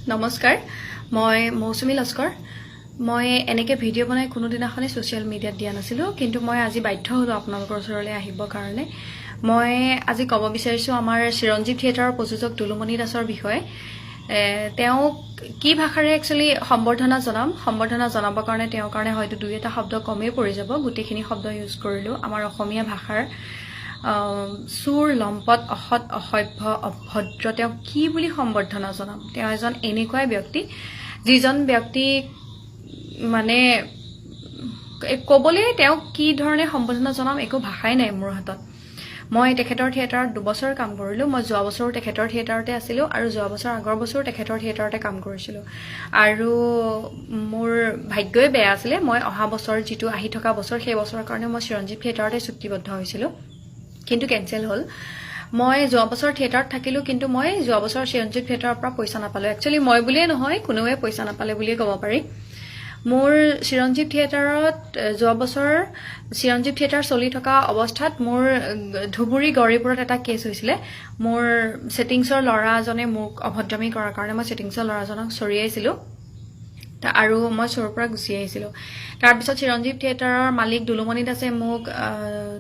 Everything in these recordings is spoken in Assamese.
নমস্কাৰ মই মৌচুমী লস্কৰ মই এনেকে ভিডিঅ' বনাই কোনো দিনাখনে সোশ্যাল মিডিয়াত দিয়া নাছিলো কিন্তু মই আজি বাধ্য হলো আপোনালোকৰ ওচৰলৈ আহিবৰ কাৰণে মই আজি ক'ব বিচাৰিছো আমাৰ চিৰঞ্জীৱ থিয়েটাৰৰ প্ৰযোজক দুলুমণি দাসৰ বিষয়ে তেওঁ কি ভাষাৰে একচুয়ালি সম্বৰ্ধনা জনাবৰ কাৰণে তেওঁৰ কাৰণে হয়তো দুই এটা শব্দ কমেই পৰি যাব গোটেইখিনি শব্দ ইউজ কৰিলো আমাৰ অসমীয়া ভাষাৰ সুৰ লম্পট অসৎ অসভ্য অভদ্ৰ তেওঁ কি বুলি সম্বৰ্ধনা জনাম তেওঁ এজন এনেকুৱাই ব্যক্তি যিজন ব্যক্তি মানে ক'বলৈ তেওঁ কি ধৰণে সম্বৰ্ধনা জনাম একো ভাষাই নাই মোৰ হাতত মই তেখেতৰ থিয়েটাৰত 2 বছৰ কাম কৰিলো মই যোৱা বছৰ তেখেতৰ থিয়েটাৰতে আছিলো আৰু যোৱা বছৰ আগৰ বছৰ তেখেতৰ থিয়েটাৰতে কাম কৰিছিলো আৰু মোৰ ভাগ্যই বেয়া আছিল মই অহা বছৰ যেটো আহি থকা বছৰ সেই বছৰৰ কাৰণে মই চিৰঞ্জীৱ থিয়েটাৰতে চুক্তিবদ্ধ হৈছিলো কিন্তু কেনসেল হল মই যোৱা বছৰ থিয়েটাৰত থাকিলো কিন্তু মই যোৱা বছৰ চিৰঞ্জীৱ থিয়েটাৰৰ পৰা পইচা নাপালো একচুয়ালি মই বুলিয়ে নহয় কোনোৱে পইচা নাপালে বুলিয়ে ক'ব পাৰি মোৰ চিৰঞ্জীৱ থিয়েটাৰত যোৱা বছৰ চিৰঞ্জীৱ থিয়েটাৰ চলি থকা অৱস্থাত মোৰ ধুবুৰী গৰিপুৰত এটা কেছ হৈছিলে মোৰ সেটিংছৰ লৰাজনে মোক অভদ্ৰামি কৰাৰ কাৰণে মই সেটিংছৰ লৰাজনক চৰিয়াইছিলো আৰু মই চৰৰ পৰা গুচি আহিছিলো তাৰ পিছত চিৰঞ্জীৱ থিয়েটাৰৰ মালিক দুলুমণি দাসে মোক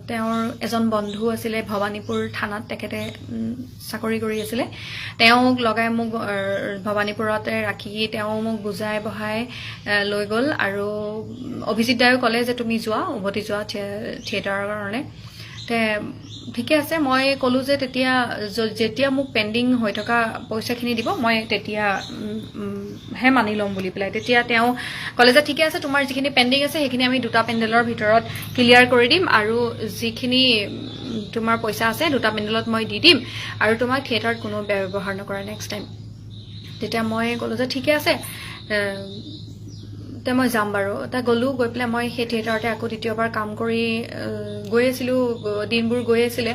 তেওঁৰ এজন বন্ধু আছিল ভবানীপুৰ থানাত তেখেতে চাকৰি কৰি আছিল তেওঁক লগাই মোক ভবানীপুৰতে ৰাখি তেওঁ মোক বুজাই বহাই লৈ গল আৰু অভিজিত দায়ও ক'লে যে তুমি যোৱা উভতি যোৱা থিয়েটাৰৰ কাৰণে তে ঠিকে আছে মই ক'লো যে যেতিয়া মোক পেন্ডিং হৈ থকা পইচাখিনি দিব মই তেতিয়া হে মানি লম বুলি পেলাই তেতিয়া তেওঁ ক'লে যে ঠিকে আছে তোমাৰ যিখিনি পেন্ডিং আছে সেইখিনি আমি দুটা পেন্ডেলৰ ভিতৰত ক্লিয়াৰ কৰি দিম আৰু যিখিনি তোমাৰ পইচা আছে দুটা পেন্ডেলত মই দি দিম আৰু তোমাক থিয়েটাৰত কোনো ব্যৱহাৰ নকৰা নেক্সট টাইম তেতিয়া মই ক'লো যে ঠিকে আছে তে মই যাম বাৰু তা গলো গৈ পেলাই মই সেই থিয়েটাৰতে আকৌ দ্বিতীয়বাৰ কাম কৰি গৈ আছিলো দিনবোৰ গৈ আছিল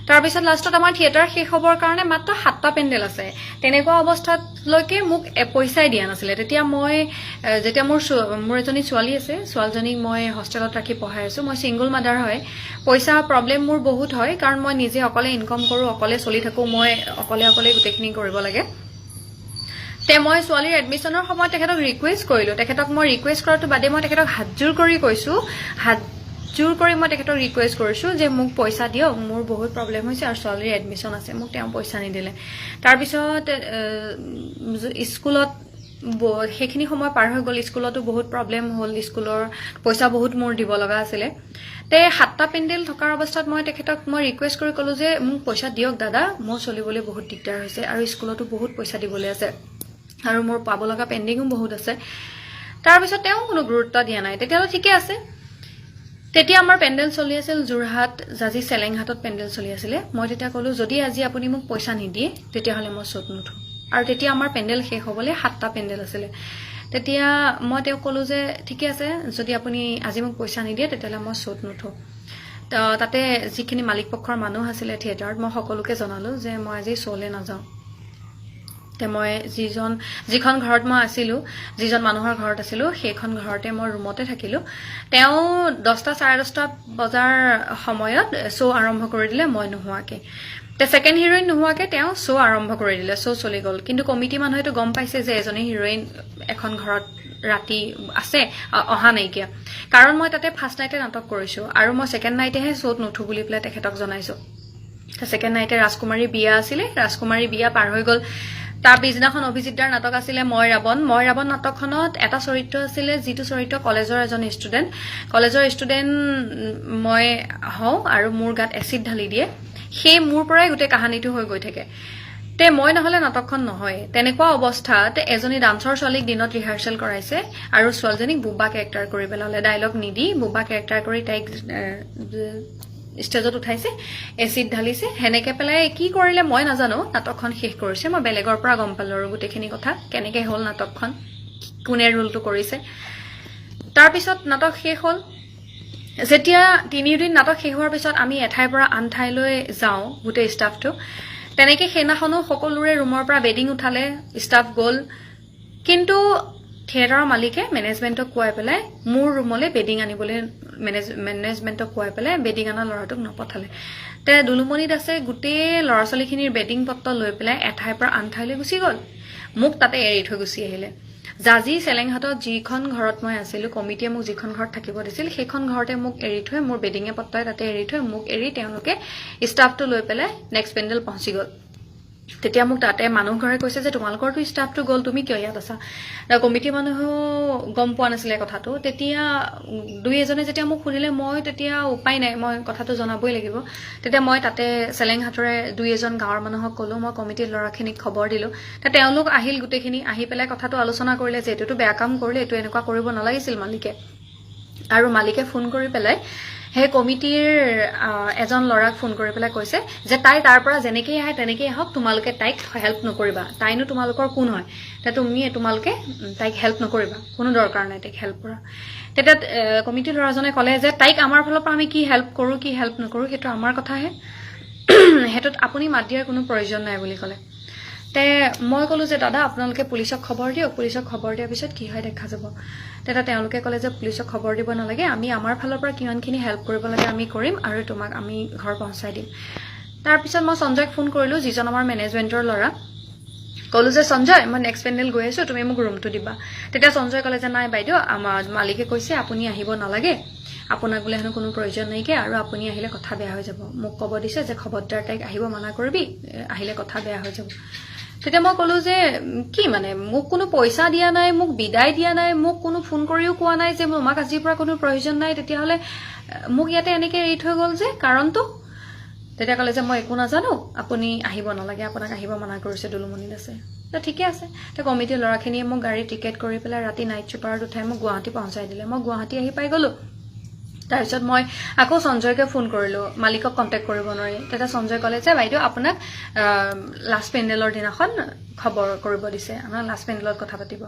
তাৰ পিছত লাষ্টত আমাৰ থিয়েটাৰ শেষ হ'বৰ কাৰণে মাত্ৰ 7টা পেন্ডেল আছে তেনেকুৱা অৱস্থাত লৈকে মোক পইচাই দিয়া নাছিল তেতিয়া মই যেতিয়া মোৰ এজনী ছোৱালী আছে ছোৱালীজনীক মই হোষ্টেলত ৰাখি পঢ়াই আছো মই সিঙ্গল মাদাৰ হয় পইচা প্ৰবলেম মোৰ বহুত হয় কাৰণ মই নিজে অকলে ইনকাম কৰো অকলে চলি থাকো মই অকলে গোটেইখিনি কৰিব লাগে তে মই ছোৱালীৰ এডমিশনৰ সময়ত তেখেতক ৰিকুৱেষ্ট কৰিলো তেখেতক মই ৰিকুৱেষ্ট কৰাটো বাদে মই তেখেতক হাতজোৰ কৰি কৈছো হাতজোৰ কৰি মই তেখেতক ৰিকুৱেষ্ট কৰিছো যে মোক পইচা দিয়ক মোৰ বহুত প্ৰবলেম হৈছে আৰু ছোৱালীৰ এডমিশন আছে মোক তেওঁ পইচা নিদিলে তাৰ পিছত স্কুলত সেইখিনি সময় পাৰ হৈ গল স্কুলতো বহুত প্ৰবলেম হল স্কুলৰ পইচা বহুত মোৰ দিব লগা আছিল তে 7টা পেন্ডেল থকাৰ অৱস্থাত মই তেখেতক মই ৰিকুৱেষ্ট কৰি ক'লো যে মোক পইচা দিয়ক দাদা মই চলিবলৈ বহুত দিগদাৰ হৈছে আৰু স্কুলতো বহুত পইচা দিবলৈ আছে আৰু মোৰ পাব লগা পেন্ডিংও বহুত আছে তাৰ পিছত তেওঁ কোনো গুৰুত্ব দিয়া নাই তেতিয়ালে ঠিকে আছে তেতিয়া আমাৰ পেন্ডেল চলি আছিল জুৰহাট জাজি চেলেংহাটত পেন্ডেল চলি আছিল মই তেতিয়া ক'লো যদি আজি আপুনি মোক পইচা নিদিয়ে তেতিয়া হলে মই চট নুঠো আৰু তেতিয়া আমাৰ পেন্ডেল শেষ হ'বলে 7টা পেন্ডেল আছিল তেতিয়া মই তেওঁক ক'লো যে ঠিকে আছে যদি আপুনি আজি মোক পইচা নিদিয়ে তেতিয়ালে মই চট নুঠো তাতে যিখিনি মালিক পক্ষৰ মানুহ আছিল থিয়েটাৰত মই সকলোকে জনালো যে মই আজি শোলে নাযাওঁ তে মই যিখন ঘৰত মই আছিলো যিজন মানুহৰ ঘৰত আছিলো সেইখন ঘৰতে মই ৰুমতে থাকিলো তেওঁ 10টা 10:30 বজাৰ সময়ত শো আৰম্ভ কৰি দিলে মই নোহোৱাকে তে সেকেন্ড হিৰোইন নোহোৱাকে তেওঁ শো আৰম্ভ কৰি দিলে শো চলি গল কিন্তু কমিটি মানুহেটো গম পাইছে যে এজনী হিৰোইন এখন ঘৰত ৰাতি আছে অহা নাইকিয়া কাৰণ মই তাতে ফাৰ্স্ট নাইটে নাটক কৰিছো আৰু মই সেকেন্ড নাইটেহে শোত নুঠু বুলি পেলাই তেখেতক জনাইছো সেকেন্ড নাইটে ৰাজকুমাৰী বিয়া আছিল ৰাজকুমাৰী বিয়া পাৰ হৈ গল তাৰ পিছদিনাখন অভিজিতদাৰ নাটক আছিল মই ৰাৱণ নাটকখনত এটা চৰিত্ৰ আছিল যিটো চৰিত্ৰ কলেজৰ এজন ষ্টুডেন্ট মই হওঁ আৰু মোৰ গাত এচিড ঢালি দিয়ে সেই মোৰ পৰাই গোটেই কাহিনীটো হৈ গৈ থাকে তে মই নহলে নাটকখন নহয় তেনেকুৱা অৱস্থাত এজনী ডান্সৰ ছোৱালীক দিনত ৰিহাৰ্সেল কৰাইছে আৰু ছোৱালীজনীক বুবা কেৰেক্টাৰ কৰি পেলালে ডায়লগ নিদি বুবা কেৰেক্টাৰ কৰি তাইক ষ্টেজত উঠাইছে এচিড ঢালিছে হেনেকে পেলাই কি কৰিলে মই নাজানো নাটকখন শেষ কৰিছে মই বেলেগৰ পৰা গম পালো আৰু গোটেইখিনি কথা কেনেকে হ'ল নাটকখন কোনে ৰোলটো কৰিছে তাৰ পিছত নাটক শেষ হ'ল যেতিয়া 3 দিন নাটক শেষ হোৱাৰ পিছত আমি এঠাইৰ পৰা আন ঠাইলৈ যাওঁ গোটেই ষ্টাফটো তেনেকে সেনাখনো সকলোৰে ৰুমৰ পৰা বেডিং উঠালে ষ্টাফ গ'ল কিন্তু থিয়েটাৰৰ মালিকে মেনেজমেন্টক কোৱাই পেলাই মোৰ ৰুমলৈ বেডিং আনিবলৈ মেনেজমেন্টক কোৱাই পেলাই বেডিং আনা লৰাটোক নপঠালে তে দুলুমণি দাসে গোটেই লৰা ছোৱালীখিনিৰ বেডিং পত্ৰ লৈ পেলাই এঠাইৰ পৰা আন ঠাইলৈ গুচি গ'ল মোক তাতে এৰি থৈ গুচি আহিলে জাজি চেলেংহাটত যিখন ঘৰত মই আছিলো কমিটিয়ে মোক যিখন ঘৰত থাকিব দিছিল সেইখন ঘৰতে মোক এৰি থৈ মোৰ বেডিঙে পত্তাই তাতে এৰি থৈ মোক এৰি তেওঁলোকে ষ্টাফটো লৈ পেলাই নেক্সট পেণ্ডেল পहुঁচি গ'ল তেতিয়া মোক তাতে মানুহ ঘৰে কৈছে যে তোমালোকৰটো ষ্টাফটো গ'ল তুমি কিয় ইয়াত আছা কমিটি মানুহো গম পোৱা নাছিলে কথাটো তেতিয়া দুই এজনে যেতিয়া মোক সুধিলে মই তেতিয়া উপায় নাই মই কথাটো জনাবই লাগিব তেতিয়া মই তাতে চেলেংহাটৰে দুই এজন গাঁৱৰ মানুহক ক'লো মই কমিটিৰ ল'ৰাখিনিক খবৰ দিলো তেওঁলোক আহিল গোটেইখিনি আহি পেলাই কথাটো আলোচনা কৰিলে যে এইটোতো বেয়া কাম কৰিলে এইটো এনেকুৱা কৰিব নালাগিছিল মালিকে আৰু মালিকে ফোন কৰি পেলাই সেই কমিটিৰ এজন ল'ৰাক ফোন কৰি পেলাই কৈছে যে তাই তাৰ পৰা যেনেকৈ আহে তেনেকৈ আহক তোমালোকে তাইক হেল্প নকৰিবা তাইনো তোমালোকৰ কোন হয় তোমালোকে তাইক হেল্প নকৰিবা কোনো দৰকাৰ নাই তাইক হেল্প কৰা তেতিয়া কমিটিৰ ল'ৰাজনে ক'লে যে তাইক আমাৰ ফালৰ পৰা আমি কি হেল্প কৰোঁ কি হেল্প নকৰোঁ সেইটো আমাৰ কথাহে সেইটোত আপুনি মাত দিয়াৰ কোনো প্ৰয়োজন নাই বুলি ক'লে তে মই ক'লো যে দাদা আপোনালোকে পুলিচক খবৰ দিয়ক পুলিচক খবৰ দিয়াৰ পিছত কি হয় দেখা যাব তেতিয়া তেওঁলোকে ক'লে যে পুলিচক খবৰ দিব নালাগে আমি আমাৰ ফালৰ পৰা কিমানখিনি হেল্প কৰিব লাগে আমি কৰিম আৰু তোমাক আমি ঘৰ পहुঁচাই দিম তাৰপিছত মই সঞ্জয়ক ফোন কৰিলোঁ যিজন আমাৰ মেনেজমেণ্টৰ ল'ৰা ক'লো যে সঞ্জয় মই নেক্সট পেণ্ডেল গৈ আছোঁ তুমি মোক ৰুমটো দিবা তেতিয়া সঞ্জয় ক'লে যে নাই বাইদেউ আমাৰ মালিকে কৈছে আপুনি আহিব নালাগে আপোনাক বোলে হেনো কোনো প্ৰয়োজন নাইকিয়া আৰু আপুনি আহিলে কথা বেয়া হৈ যাব মোক ক'ব দিছে যে খবৰদাৰ তাইক আহিব মানা কৰিবি আহিলে কথা বেয়া হৈ যাব তেতিয়া মই ক'লো যে কি মানে মোক কোনো পইচা দিয়া নাই মোক বিদায় দিয়া নাই মোক কোনো ফোন কৰিও কোৱা নাই যে আমাক আজিৰ পৰা কোনো প্ৰয়োজন নাই তেতিয়াহ'লে মোক ইয়াতে এনেকৈ এৰি থৈ গ'ল যে কাৰণটো তেতিয়া ক'লে যে মই একো নাজানো আপুনি আহিব নালাগে আপোনাক আহিব মানা কৰিছে দুলুমণিত আছে তো ঠিকে আছে তো কমিটিৰ ল'ৰাখিনিয়ে মোক গাড়ী টিকেট কৰি পেলাই ৰাতি নাইট চুপাৰত উঠাই মোক গুৱাহাটী পহুঁচাই দিলে মই গুৱাহাটী আহি পাই গ'লোঁ তাৰপিছত মই আকৌ সঞ্জয়কে ফোন কৰিলোঁ মালিকক কণ্টেক্ট কৰিব নোৱাৰি তেতিয়া সঞ্জয় ক'লে যে বাইদেউ আপোনাক লাষ্ট পেণ্ডেলৰ দিনাখন খবৰ কৰিব দিছে আপোনাক লাষ্ট পেণ্ডেলত কথা পাতিব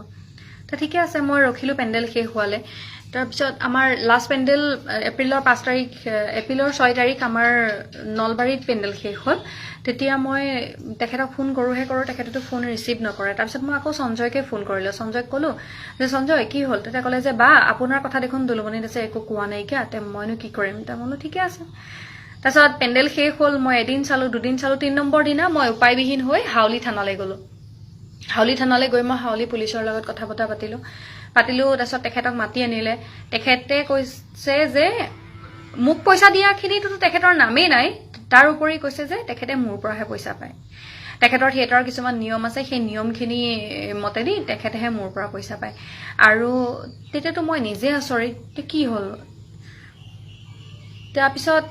তো ঠিকে আছে মই ৰখিলোঁ পেণ্ডেল শেষ হোৱালে তাৰপিছত আমাৰ লাষ্ট পেণ্ডেল এপ্ৰিলৰ 6 তাৰিখ আমাৰ নলবাৰীত পেণ্ডেল শেষ হ'ল তেতিয়া মই তেখেতক ফোন কৰোঁহে কৰোঁ তেখেতেতো ফোন ৰিচিভ নকৰে তাৰপিছত মই আকৌ সঞ্জয়কে ফোন কৰিলোঁ সঞ্জয়ক ক'লোঁ যে সঞ্জয় কি হ'ল তেতিয়া ক'লে যে বা আপোনাৰ কথা দেখোন দুলুমণিত আছে একো কোৱা নাইকিয়া তে মইনো কি কৰিম তেতিয়া মই বোলো ঠিকে আছে তাৰপিছত পেণ্ডেল শেষ হ'ল মই এদিন চালোঁ দুদিন চালোঁ 3 নম্বৰ দিনা মই উপায়বিহীন হৈ হাউলি থানালৈ গ'লোঁ হাউলি থানালৈ গৈ মই হাউলি পুলিচৰ লগত কথা বতৰা পাতিলোঁ তাৰপিছত তেখেতক মাতি আনিলে তেখেতে কৈছে যে মোক পইচা দিয়াখিনিতো তেখেতৰ নামেই নাই তাৰ উপৰি কৈছে যে তেখেতে মোৰ পৰাহে পইচা পায় তেখেতৰ থিয়েটাৰৰ কিছুমান নিয়ম আছে সেই নিয়মখিনি মতেদি তেখেতেহে মোৰ পৰা পইচা পায় আৰু তেতিয়াতো মই নিজে আচৰিত কি হ'ল তাৰপিছত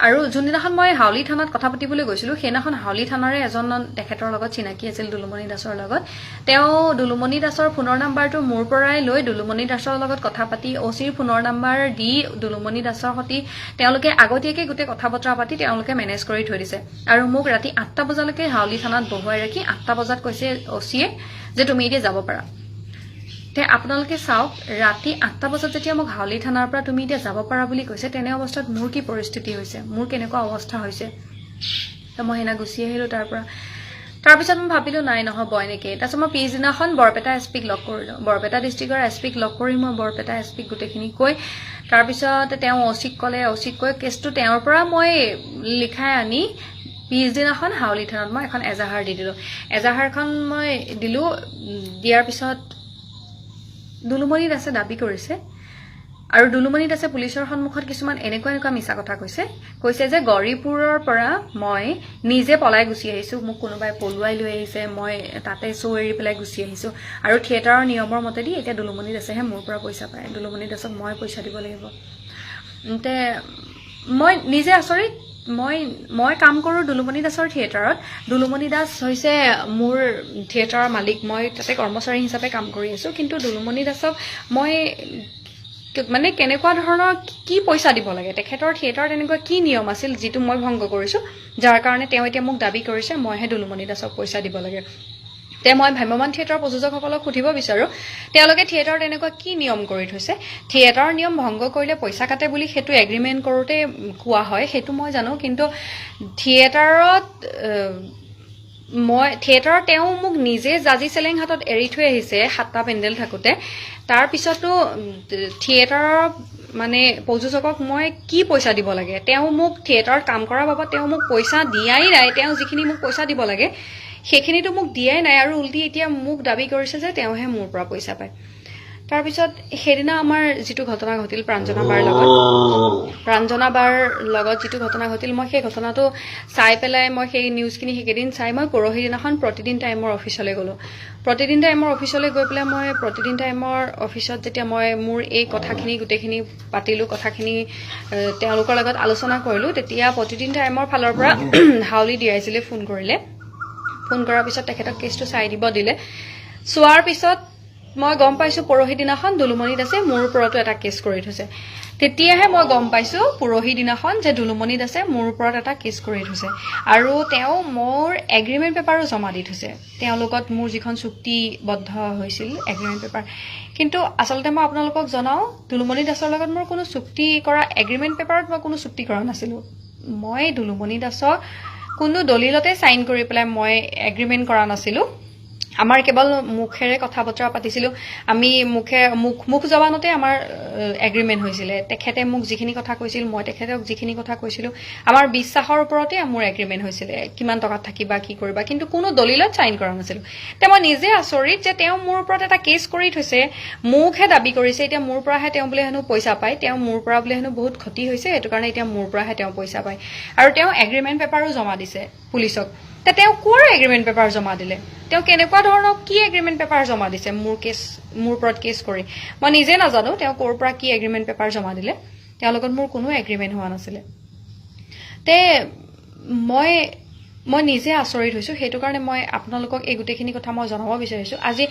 আৰু যোনদিনাখন মই হাউলি থানাত কথা পাতিবলৈ গৈছিলোঁ সেইদিনাখন হাউলি থানাৰে এজন তেখেতৰ লগত চিনাকি আছিল দুলুমণি দাসৰ লগত তেওঁ দুলুমণি দাসৰ ফোনৰ নাম্বাৰটো মোৰ পৰাই লৈ দুলুমণি দাসৰ লগত কথা পাতি অচিৰ ফোনৰ নাম্বাৰ দি দুলুমণি দাসৰ সৈতে তেওঁলোকে আগতীয়াকৈ গোটেই কথা বতৰা পাতি তেওঁলোকে মেনেজ কৰি থৈ দিছে আৰু মোক ৰাতি 8টা বজালৈকে হাউলি থানাত বহুৱাই ৰাখি 8টা বজাত কৈছে অচিয়ে যে তুমি এতিয়া যাব পাৰা তে আপোনালোকে চাওক ৰাতি 8টা বজাত যেতিয়া মোক হাউলি থানাৰ পৰা তুমি এতিয়া যাব পাৰা বুলি কৈছে তেনে অৱস্থাত মোৰ কি পৰিস্থিতি হৈছে মোৰ কেনেকুৱা অৱস্থা হৈছে তো মই হেনা গুচি আহিলোঁ তাৰ পৰা তাৰপিছত মই ভাবিলোঁ নাই নহ'ব এনেকৈ তাৰপিছত মই পিছদিনাখন বৰপেটা এছপিক লগ কৰিলোঁ বৰপেটা ডিষ্ট্ৰিক্টৰ এছপিক লগ কৰি মই বৰপেটা এছপিক গোটেইখিনি কৈ তাৰপিছত তেওঁ অচিক ক'লে অচিক কৈ কেছটো তেওঁৰ পৰা মই লিখাই আনি পিছদিনাখন হাউলি থানাত মই এখন এজাহাৰ দি দিলোঁ এজাহাৰখন মই দিলোঁ দিয়াৰ পিছত দুলুমণি দাসে দাবী কৰিছে আৰু দুলুমণি দাসে পুলিচৰ সন্মুখত কিছুমান এনেকুৱা মিছা কথা কৈছে যে গৌৰীপুৰৰ পৰা মই নিজে পলাই গুচি আহিছোঁ মোক কোনোবাই পলুৱাই লৈ আহিছে মই তাতে শ্ব' এৰি পেলাই গুচি আহিছোঁ আৰু থিয়েটাৰৰ নিয়মৰ মতেদি এতিয়া দুলুমণি দাসেহে মোৰ পৰা পইচা পায় দুলুমণি দাসক মই পইচা দিব লাগিব তে মই নিজে আচৰিত মই কাম কৰোঁ দুলুমণি দাসৰ থিয়েটাৰত দুলুমণি দাস হৈছে মোৰ থিয়েটাৰৰ মালিক মই তাতে কৰ্মচাৰী হিচাপে কাম কৰি আছোঁ কিন্তু দুলুমণি দাসক মই মানে কেনেকুৱা ধৰণৰ কি পইচা দিব লাগে তেখেতৰ থিয়েটাৰত এনেকুৱা কি নিয়ম আছিল যিটো মই ভংগ কৰিছোঁ যাৰ কাৰণে তেওঁ এতিয়া মোক দাবী কৰিছে মইহে দুলুমণি দাসক পইচা দিব লাগে তে মই ভ্ৰাম্যমান থিয়েটাৰৰ প্ৰযোজকসকলক সুধিব বিচাৰোঁ তেওঁলোকে থিয়েটাৰত এনেকুৱা কি নিয়ম কৰি থৈছে থিয়েটাৰৰ নিয়ম ভংগ কৰিলে পইচা কাটে বুলি সেইটো এগ্ৰিমেণ্ট কৰোঁতে কোৱা হয় সেইটো মই জানো কিন্তু থিয়েটাৰত তেওঁ মোক নিজে জাজি চেলেংহাটত এৰি থৈ আহিছে 7টা পেণ্ডেল থাকোঁতে তাৰপিছতো থিয়েটাৰৰ মানে প্ৰযোজকক মই কি পইচা দিব লাগে তেওঁ মোক থিয়েটাৰত কাম কৰাৰ বাবদ তেওঁ মোক পইচা দিয়াই নাই তেওঁ যিখিনি মোক পইচা দিব লাগে সেইখিনিতো মোক দিয়াই নাই আৰু উল্টি এতিয়া মোক দাবী কৰিছে যে তেওঁহে মোৰ পৰা পইচা পায় তাৰপিছত সেইদিনা আমাৰ যিটো ঘটনা ঘটিল প্ৰাঞ্জনা বাৰ লগত যিটো ঘটনা ঘটিল মই সেই ঘটনাটো চাই পেলাই মই সেই নিউজখিনি সেইকেইদিন চাই মই পৰহি দিনাখন প্ৰতিদিন টাইমৰ অফিচলৈ গ'লোঁ প্ৰতিদিন টাইমৰ অফিচলৈ গৈ পেলাই মই প্ৰতিদিন টাইমৰ অফিচত যেতিয়া মই মোৰ এই কথাখিনি গোটেইখিনি পাতিলোঁ কথাখিনি তেওঁলোকৰ লগত আলোচনা কৰিলোঁ তেতিয়া প্ৰতিদিন টাইমৰ ফালৰ পৰা হাউলি ডিআইজিলৈ ফোন কৰিলে ফোন কৰাৰ পিছত তেখেতক কেছটো চাই দিব দিলে চোৱাৰ পিছত মই গম পাইছোঁ পৰহি দিনাখন দুলুমণি দাসে মোৰ ওপৰতো এটা কেছ কৰি থৈছে তেতিয়াহে মই গম পাইছোঁ পৰহি দিনাখন যে দুলুমণি দাসে মোৰ ওপৰত এটা কেছ কৰি থৈছে আৰু তেওঁ মোৰ এগ্ৰিমেণ্ট পেপাৰো জমা দি থৈছে তেওঁৰ লগত মোৰ যিখন চুক্তিবদ্ধ হৈছিল এগ্ৰিমেণ্ট পেপাৰ কিন্তু আচলতে মই আপোনালোকক জনাওঁ দুলুমণি দাসৰ লগত মোৰ কোনো চুক্তি কৰা এগ্ৰিমেণ্ট পেপাৰত মই কোনো চুক্তি কৰা নাছিলোঁ মই দুলুমণি দাসক কোনো দলিলতে সাইন কৰি পেলাই মই এগ্ৰিমেণ্ট কৰা নাছিলোঁ আমাৰ কেৱল মুখেৰে কথা বতৰা পাতিছিলোঁ আমি মুখ জবানতে আমাৰ এগ্ৰিমেণ্ট হৈছিলে তেখেতে মোক যিখিনি কথা কৈছিল মই তেখেতক যিখিনি কথা কৈছিলোঁ আমাৰ বিশ্বাসৰ ওপৰতে মোৰ এগ্ৰিমেণ্ট হৈছিলে কিমান টকাত থাকিবা কি কৰিবা কিন্তু কোনো দলিলত সাইন কৰা নাছিলোঁ তে মই নিজে আচৰিত যে তেওঁ মোৰ ওপৰত এটা কেছ কৰি থৈছে মুখহে দাবী কৰিছে এতিয়া মোৰ পৰাহে তেওঁ বোলে হেনো পইচা পায় তেওঁ মোৰ পৰা বোলে হেনো বহুত ক্ষতি হৈছে সেইটো কাৰণে এতিয়া মোৰ পৰাহে তেওঁ পইচা পায় আৰু তেওঁ এগ্ৰিমেণ্ট পেপাৰো জমা দিছে পুলিচক তে তেওঁ কোৰ এগ্ৰিমেণ্ট পেপাৰ জমা দিলে তেওঁ কেনেকুৱা ধৰণৰ কি এগ্ৰিমেণ্ট পেপাৰ জমা দিছে মোৰ ওপৰত কেছ কৰি মই নিজে নাজানো তেওঁ ক'ৰ পৰা কি এগ্ৰিমেণ্ট পেপাৰ জমা দিলে তেওঁৰ লগত মোৰ কোনো এগ্ৰিমেণ্ট হোৱা নাছিলে তে মই নিজে আচৰিত হৈছোঁ সেইটো কাৰণে মই আপোনালোকক এই গোটেইখিনি কথা মই জনাব বিচাৰিছোঁ আজি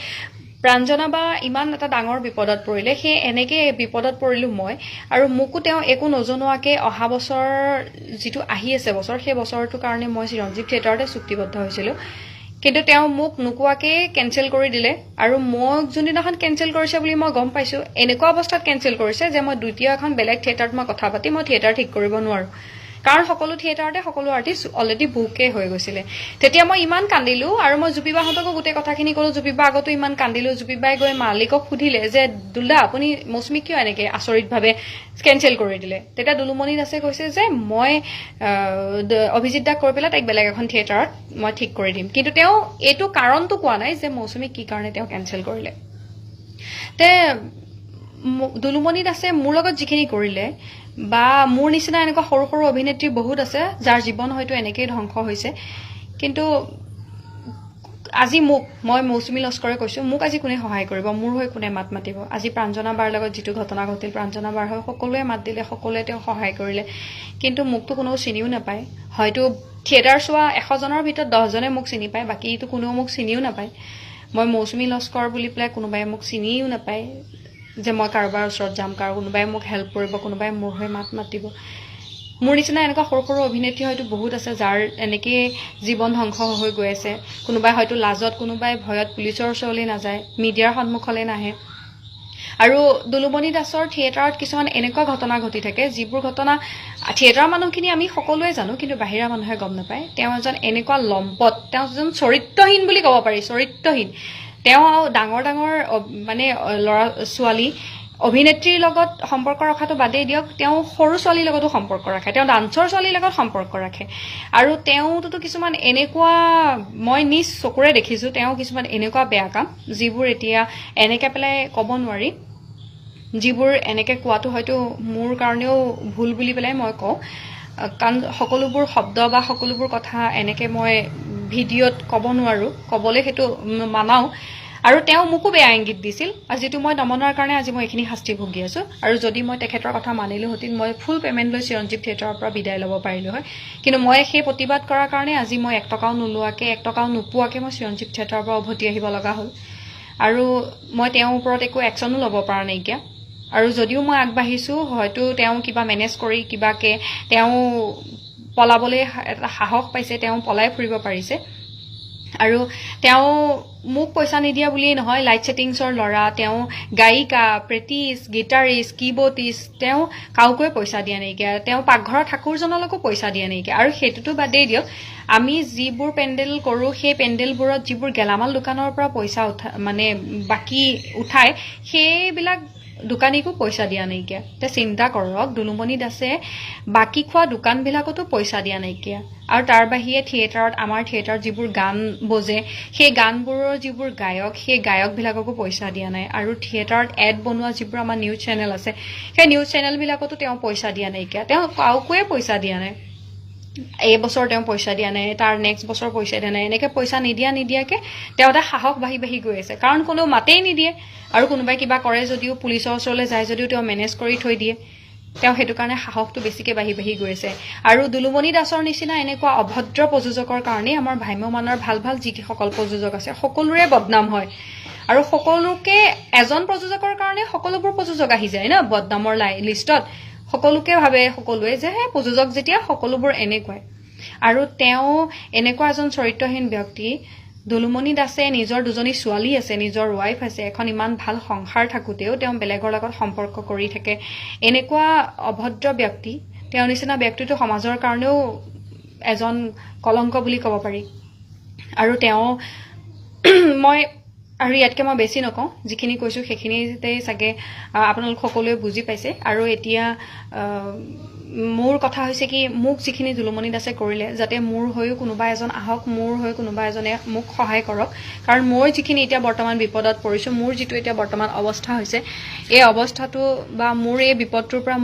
প্ৰাঞ্জনা বা ইমান এটা ডাঙৰ বিপদত পৰিলে সেই এনেকৈ বিপদত পৰিলোঁ মই আৰু মোকো তেওঁ একো নজনোৱাকৈ অহা বছৰ যিটো আহি আছে বছৰ সেই বছৰটোৰ কাৰণে মই চিৰঞ্জীৱ থিয়েটাৰতে চুক্তিবদ্ধ হৈছিলোঁ কিন্তু তেওঁ মোক নোকোৱাকৈ কেঞ্চেল কৰি দিলে আৰু মোক যোনদিনাখন কেঞ্চেল কৰিছে বুলি মই গম পাইছোঁ এনেকুৱা অৱস্থাত কেঞ্চেল কৰিছে যে মই দ্বিতীয় এখন বেলেগ থিয়েটাৰত মই কথা পাতি মই থিয়েটাৰ ঠিক কৰিব নোৱাৰোঁ কাৰণ সকলো থিয়েটাৰতে সকলো আৰ্টিষ্ট অলৰেডি বুকে হৈ গৈছিলে তেতিয়া মই ইমান কান্দিলোঁ আৰু মই জুপিবাহঁতকো গোটেই কথাখিনি ক'লোঁ জুপিবা আগতো ইমান কান্দিলোঁ জুপিবাই গৈ মালিকক সুধিলে যে দুলদা আপুনি মৌচুমীক কিয় এনেকৈ আচৰিতভাৱে কেঞ্চেল কৰি দিলে তেতিয়া দুলুমণি দাসে কৈছে যে মই অভিজিত দাক কৈ পেলাই তাইক বেলেগ এখন থিয়েটাৰত মই ঠিক কৰি দিম কিন্তু তেওঁ এইটো কাৰণটো কোৱা নাই যে মৌচুমীক কি কাৰণে তেওঁ কেঞ্চেল কৰিলে তে দুলুমণি দাসে মোৰ লগত যিখিনি কৰিলে বা মোৰ নিচিনা এনেকুৱা সৰু সৰু অভিনেত্ৰী বহুত আছে যাৰ জীৱন হয়তো এনেকেই ধ্বংস হৈছে কিন্তু আজি মই মৌচুমী লস্কৰে কৈছোঁ মোক আজি কোনে সহায় কৰিব মোৰ হৈ কোনে মাত মাতিব আজি প্ৰাঞ্জনা বাৰ লগত যিটো ঘটনা ঘটিল প্ৰাঞ্জনা বাৰ হৈ সকলোৱে মাত দিলে সকলোৱে তেওঁক সহায় কৰিলে কিন্তু মোকতো কোনেও চিনিও নাপায় হয়তো থিয়েটাৰ চোৱা 100জনৰ ভিতৰত 10জনে মোক চিনি পায় বাকীটো কোনেও মোক চিনিও নাপায় মই মৌচুমী লস্কৰ বুলি পেলাই কোনোবাই মোক চিনিও নাপায় যে মই কাৰোবাৰ ওচৰত যাম কোনোবাই মোক হেল্প কৰিব কোনোবাই মোৰ হৈ মাত মাতিব মোৰ নিচিনা এনেকুৱা সৰু সৰু অভিনেত্ৰী হয়তো বহুত আছে যাৰ এনেকৈ জীৱন ধ্বংস হৈ গৈ আছে কোনোবাই হয়তো লাজত কোনোবাই ভয়ত পুলিচৰ ওচৰলৈ নাযায় মিডিয়াৰ সন্মুখলৈ নাহে আৰু দুলুমণি দাসৰ থিয়েটাৰত কিছুমান এনেকুৱা ঘটনা ঘটি থাকে যিবোৰ ঘটনা থিয়েটাৰৰ মানুহখিনি আমি সকলোৱে জানো কিন্তু বাহিৰা মানুহে গম নাপায় তেওঁ এজন এনেকুৱা লম্পট তেওঁ এজন চৰিত্ৰহীন বুলি ক'ব পাৰি চৰিত্ৰহীন তেওঁ ডাঙৰ ডাঙৰ মানে ল'ৰা ছোৱালী অভিনেত্ৰীৰ লগত সম্পৰ্ক ৰখাটো বাদেই দিয়ক তেওঁ সৰু ছোৱালীৰ লগতো সম্পৰ্ক ৰাখে তেওঁ ডান্সৰ ছোৱালীৰ লগত সম্পৰ্ক ৰাখে আৰু তেওঁতো কিছুমান এনেকুৱা মই নিজ চকুৰে দেখিছোঁ তেওঁ কিছুমান এনেকুৱা বেয়া কাম যিবোৰ এতিয়া এনেকৈ পেলাই ক'ব নোৱাৰি যিবোৰ এনেকৈ কোৱাটো হয়তো মোৰ কাৰণেও ভুল বুলি পেলাই মই কওঁ কাৰণ সকলোবোৰ শব্দ বা সকলোবোৰ কথা এনেকৈ মই ভিডিঅ'ত ক'ব নোৱাৰোঁ ক'বলৈ সেইটো মানাও আৰু তেওঁ মোকো বেয়া ইংগিত দিছিল আৰু যিটো মই নমনাৰ কাৰণে আজি মই এইখিনি শাস্তি ভুগি আছোঁ আৰু যদি মই তেখেতৰ কথা মানিলোহেঁতেন মই ফুল পে'মেণ্ট লৈ চিৰঞ্জীৱ থিয়েটাৰৰ পৰা বিদায় ল'ব পাৰিলোঁ হয় কিন্তু মই সেই প্ৰতিবাদ কৰাৰ কাৰণে আজি মই 1 টকাও নোলোৱাকৈ 1 টকাও নোপোৱাকৈ মই চিৰঞ্জীৱ থিয়েটাৰৰ পৰা উভতি আহিব লগা হ'ল আৰু মই তেওঁৰ ওপৰত একো একশ্যনো ল'ব পৰা নাইকিয়া আৰু যদিও মই আগবাঢ়িছোঁ হয়তো তেওঁ কিবা মেনেজ কৰি কিবাকৈ তেওঁ পলাবলৈ এটা সাহস পাইছে তেওঁ পলাই ফুৰিব পাৰিছে আৰু তেওঁ মোক পইচা নিদিয়া বুলিয়েই নহয় লাইট ছেটিংছৰ ল'ৰা তেওঁ গায়িকা প্ৰেক্টিছ গিটাৰিষ্ট কিবৰ্ডিষ্ট তেওঁ কাউকৈ পইচা দিয়া নাইকিয়া তেওঁ পাকঘৰৰ ঠাকুৰজনলৈকো পইচা দিয়া নাইকিয়া আৰু সেইটোতো বাদেই দিয়ক আমি যিবোৰ পেণ্ডেল কৰোঁ সেই পেণ্ডেলবোৰত যিবোৰ গেলামাল দোকানৰ পৰা পইচা বাকী উঠায় সেইবিলাক দোকানীকো পইচা দিয়া নাইকিয়া তে চিন্তা কৰক দুলুমণি দাসে বাকি খোৱা দোকানবিলাকতো পইচা দিয়া নাইকিয়া আৰু তাৰ বাহিৰে থিয়েটাৰত আমাৰ থিয়েটাৰত যিবোৰ গান বজে সেই গানবোৰৰ যিবোৰ গায়ক সেই গায়কবিলাককো পইচা দিয়া নাই আৰু থিয়েটাৰত এড বনোৱা যিবোৰ আমাৰ নিউজ চেনেল আছে সেই নিউজ চেনেলবিলাকতো তেওঁ পইচা দিয়া নাইকিয়া তেওঁ কাউকোৱে পইচা দিয়া নাই এই বছৰ তেওঁ পইচা দিয়া নাই তাৰ নেক্সট বছৰ পইচা দিয়া নাই এনেকৈ পইচা নিদিয়াকে তেওঁ এটা সাহস বাঢ়ি গৈ আছে কাৰণ কোনো মাতেই নিদিয়ে আৰু কোনোবাই কিবা কৰে যদিও পুলিচৰ ওচৰলৈ যায় যদিও তেওঁ মেনেজ কৰি থৈ দিয়ে তেওঁ সেইটো কাৰণে সাহসটো বেছিকৈ বাঢ়ি গৈ আছে আৰু দুলুমণি দাসৰ নিচিনা এনেকুৱা অভদ্ৰ প্ৰযোজকৰ কাৰণে আমাৰ ভ্ৰাম্যমানৰ ভাল যিসকল প্ৰযোজক আছে সকলোৰে বদনাম হয় আৰু সকলোকে এজন প্ৰযোজকৰ কাৰণে সকলোবোৰ প্ৰযোজক আহি যায় ন বদনামৰ লিষ্টত সকলোকে ভাবে সকলোৱে যে হে প্ৰযোজক যেতিয়া সকলোবোৰ এনেকুৱাই আৰু তেওঁ এনেকুৱা এজন চৰিত্ৰহীন ব্যক্তি দুলুমণি দাসে নিজৰ দুজনী ছোৱালী আছে নিজৰ ৱাইফ আছে এখন ইমান ভাল সংসাৰ থাকোতেও তেওঁ বেলেগৰ লগত সম্পৰ্ক কৰি থাকে এনেকুৱা অভদ্ৰ ব্যক্তি তেওঁ নিচিনা ব্যক্তিটো সমাজৰ কাৰণেও এজন কলংক বুলি ক'ব পাৰি আৰু তেওঁ মই আৰু ইয়াতকৈ মই বেছি নকওঁ যিখিনি কৈছোঁ সেইখিনিতে চাগে আপোনালোক সকলোৱে বুজি পাইছে আৰু এতিয়া মোৰ কথা হৈছে কি মোক যিখিনি দুলুমণি দাসে কৰিলে যাতে মোৰ হৈও কোনোবা এজন আহক মোৰ হৈ কোনোবা এজনে মোক সহায় কৰক কাৰণ মই যিখিনি এতিয়া বৰ্তমান বিপদত পৰিছোঁ মোৰ যিটো এতিয়া বৰ্তমান অৱস্থা হৈছে এই অৱস্থাটো বা মোৰ এই বিপদটোৰ পৰা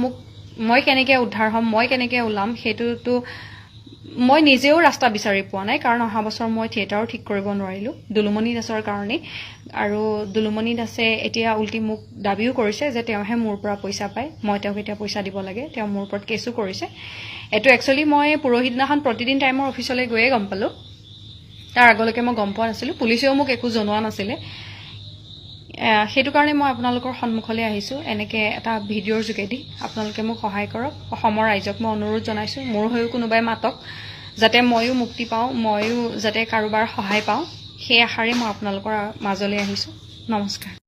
মই কেনেকৈ উদ্ধাৰ হ'ম মই কেনেকৈ ওলাম সেইটোতো মই নিজেও ৰাস্তা বিচাৰি পোৱা নাই কাৰণ অহা বছৰ মই থিয়েটাৰো ঠিক কৰিব নোৱাৰিলোঁ দুলুমণি দাসৰ কাৰণে আৰু দুলুমণি দাসে এতিয়া উল্টি মোক দাবীও কৰিছে যে তেওঁহে মোৰ পৰা পইচা পায় মই তেওঁক এতিয়া পইচা দিব লাগে তেওঁ মোৰ ওপৰত কেছো কৰিছে এইটো একচুৱেলি মই পৰহি দিনাখন প্ৰতিদিন টাইমৰ অফিচলৈ গৈয়ে গম পালোঁ তাৰ আগলৈকে মই গম পোৱা নাছিলোঁ পুলিচেও মোক একো জনোৱা নাছিলে সেইটো কাৰণে মই আপোনালোকৰ সন্মুখলৈ আহিছোঁ এনেকৈ এটা ভিডিঅ'ৰ যোগেদি আপোনালোকে মোক সহায় কৰক অসমৰ ৰাইজক মই অনুৰোধ জনাইছোঁ মোৰ হৈও কোনোবাই মাতক যাতে ময়ো মুক্তি পাওঁ ময়ো যাতে কাৰোবাৰ সহায় পাওঁ সেই আশাৰে মই আপোনালোকৰ মাজলৈ আহিছোঁ নমস্কাৰ